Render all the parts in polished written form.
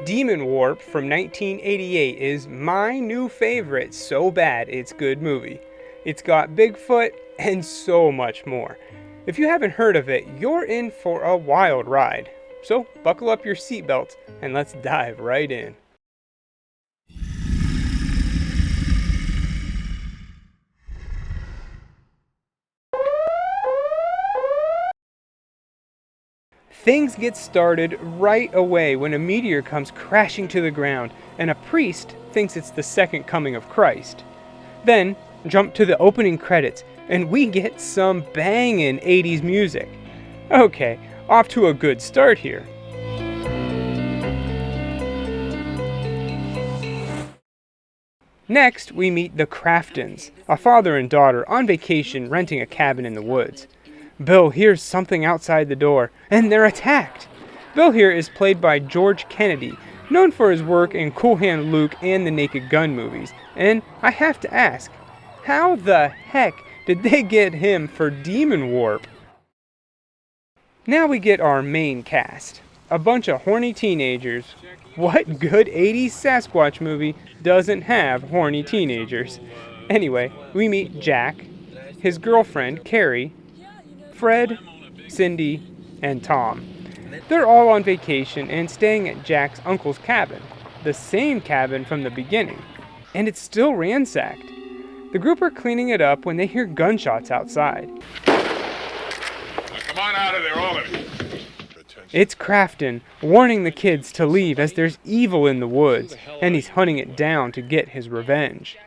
Demonwarp from 1988 is my new favorite, so bad it's good movie. It's got Bigfoot and so much more. If you haven't heard of it, you're in for a wild ride. So buckle up your seatbelts and let's dive right in. Things get started right away when a meteor comes crashing to the ground and a priest thinks it's the second coming of Christ. Then, jump to the opening credits and we get some bangin' 80s music. Okay, off to a good start here. Next, we meet the Craftons, a father and daughter on vacation renting a cabin in the woods. Bill hears something outside the door, and they're attacked. Bill here is played by George Kennedy, known for his work in Cool Hand Luke and the Naked Gun movies. And I have to ask, how the heck did they get him for Demonwarp? Now we get our main cast. A bunch of horny teenagers. What good 80s Sasquatch movie doesn't have horny teenagers? Anyway, we meet Jack, his girlfriend Carrie, Fred, Cindy, and Tom. They're all on vacation and staying at Jack's uncle's cabin, the same cabin from the beginning, and it's still ransacked. The group are cleaning it up when they hear gunshots outside. Now come on out of there, all of you. It's Crafton warning the kids to leave as there's evil in the woods, and he's hunting it down to get his revenge.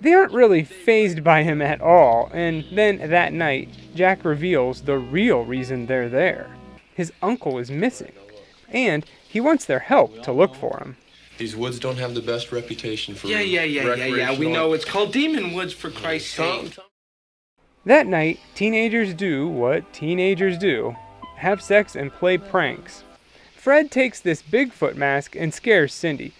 They aren't really fazed by him at all, and then that night, Jack reveals the real reason they're there. His uncle is missing, and he wants their help to look for him. These woods don't have the best reputation for Yeah. We know it's called Demon Woods, for Christ's sake. That night, teenagers do what teenagers do. Have sex and play pranks. Fred takes this Bigfoot mask and scares Cindy.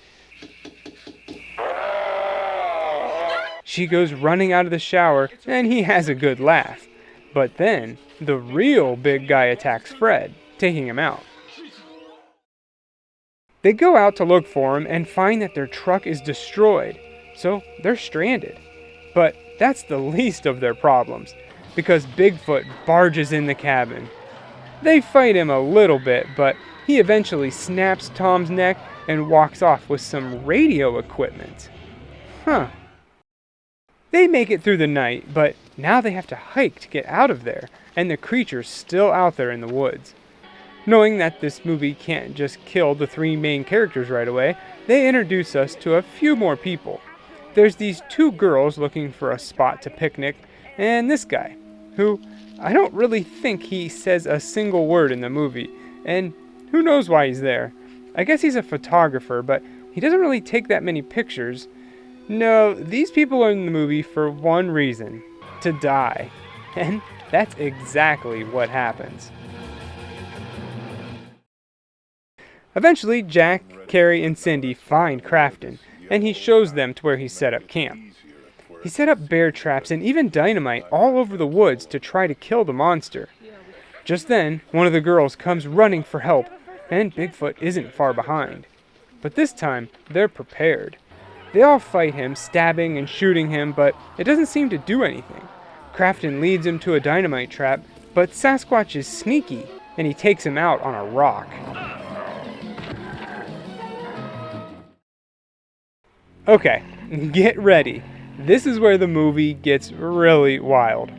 She goes running out of the shower, and he has a good laugh. But then, the real big guy attacks Fred, taking him out. They go out to look for him and find that their truck is destroyed, so they're stranded. But that's the least of their problems, because Bigfoot barges in the cabin. They fight him a little bit, but he eventually snaps Tom's neck and walks off with some radio equipment. They make it through the night, but now they have to hike to get out of there, and the creature's still out there in the woods. Knowing that this movie can't just kill the three main characters right away, they introduce us to a few more people. There's these two girls looking for a spot to picnic, and this guy, who I don't really think he says a single word in the movie, and who knows why he's there. I guess he's a photographer, but he doesn't really take that many pictures. No, these people are in the movie for one reason, to die. And that's exactly what happens. Eventually, Jack, Carrie, and Cindy find Crafton, and he shows them to where he set up camp. He set up bear traps and even dynamite all over the woods to try to kill the monster. Just then, one of the girls comes running for help, and Bigfoot isn't far behind. But this time, they're prepared. They all fight him, stabbing and shooting him, but it doesn't seem to do anything. Crafton leads him to a dynamite trap, but Sasquatch is sneaky, and he takes him out on a rock. Okay, get ready. This is where the movie gets really wild.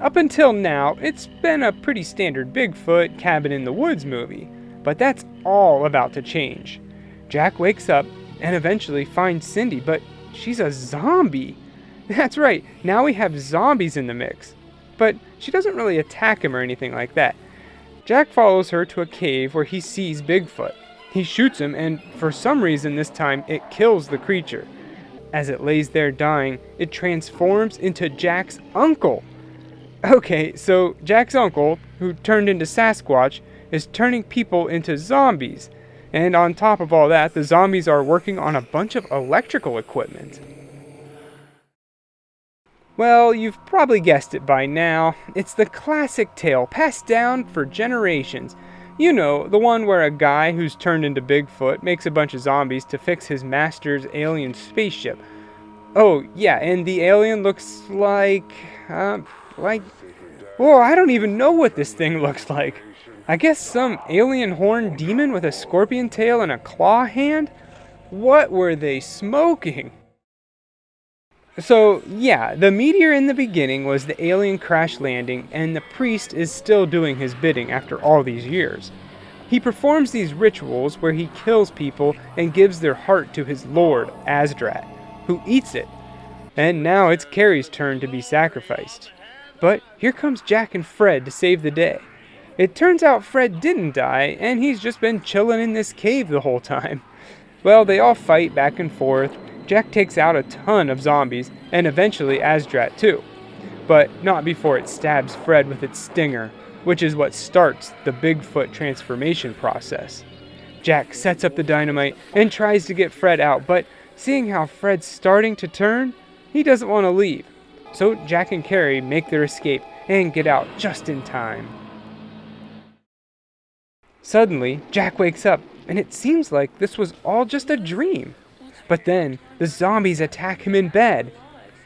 Up until now, it's been a pretty standard Bigfoot, cabin in the woods movie, but that's all about to change. Jack wakes up and eventually finds Cindy, but she's a zombie. That's right, now we have zombies in the mix. But she doesn't really attack him or anything like that. Jack follows her to a cave where he sees Bigfoot. He shoots him, and for some reason this time it kills the creature. As it lays there dying, it transforms into Jack's uncle. Okay, so Jack's uncle, who turned into Sasquatch, is turning people into zombies. And on top of all that, the zombies are working on a bunch of electrical equipment. Well, you've probably guessed it by now. It's the classic tale passed down for generations. You know, the one where a guy who's turned into Bigfoot makes a bunch of zombies to fix his master's alien spaceship. Oh, yeah, and the alien looks like, well, I don't even know what this thing looks like. I guess some alien horned demon with a scorpion tail and a claw hand? What were they smoking? So, yeah, the meteor in the beginning was the alien crash landing, and the priest is still doing his bidding after all these years. He performs these rituals where he kills people and gives their heart to his lord, Asdrat, who eats it. And now it's Carrie's turn to be sacrificed. But here comes Jack and Fred to save the day. It turns out Fred didn't die, and he's just been chilling in this cave the whole time. Well, they all fight back and forth. Jack takes out a ton of zombies, and eventually Asdrat too. But not before it stabs Fred with its stinger, which is what starts the Bigfoot transformation process. Jack sets up the dynamite and tries to get Fred out, but seeing how Fred's starting to turn, he doesn't want to leave. So Jack and Carrie make their escape and get out just in time. Suddenly, Jack wakes up, and it seems like this was all just a dream. But then, the zombies attack him in bed.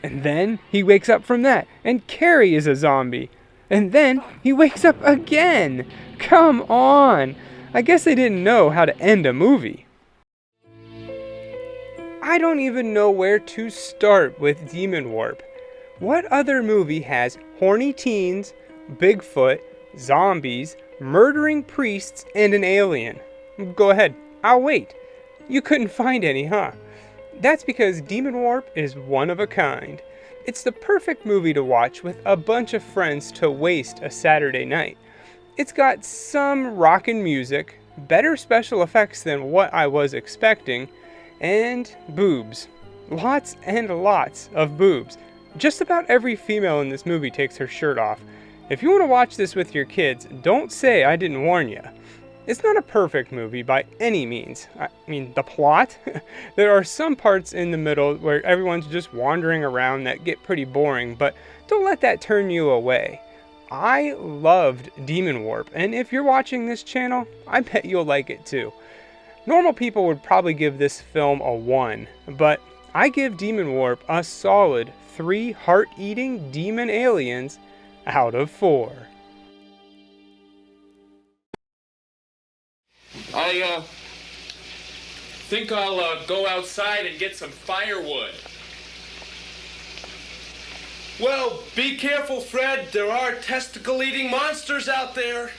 And then, he wakes up from that, and Carrie is a zombie. And then, he wakes up again. Come on! I guess they didn't know how to end a movie. I don't even know where to start with Demonwarp. What other movie has horny teens, Bigfoot, zombies, murdering priests, and an alien? Go ahead, I'll wait. You couldn't find any, huh? That's because Demonwarp is one of a kind. It's the perfect movie to watch with a bunch of friends to waste a Saturday night. It's got some rockin' music, better special effects than what I was expecting, and boobs. Lots and lots of boobs. Just about every female in this movie takes her shirt off. If you want to watch this with your kids, don't say I didn't warn you. It's not a perfect movie by any means. I mean, the plot? There are some parts in the middle where everyone's just wandering around that get pretty boring, but don't let that turn you away. I loved Demonwarp, and if you're watching this channel, I bet you'll like it too. Normal people would probably give this film a 1, but I give Demonwarp a solid 3 heart-eating demon aliens out of 4. I think I'll go outside and get some firewood. Well, be careful, Fred. There are testicle-eating monsters out there.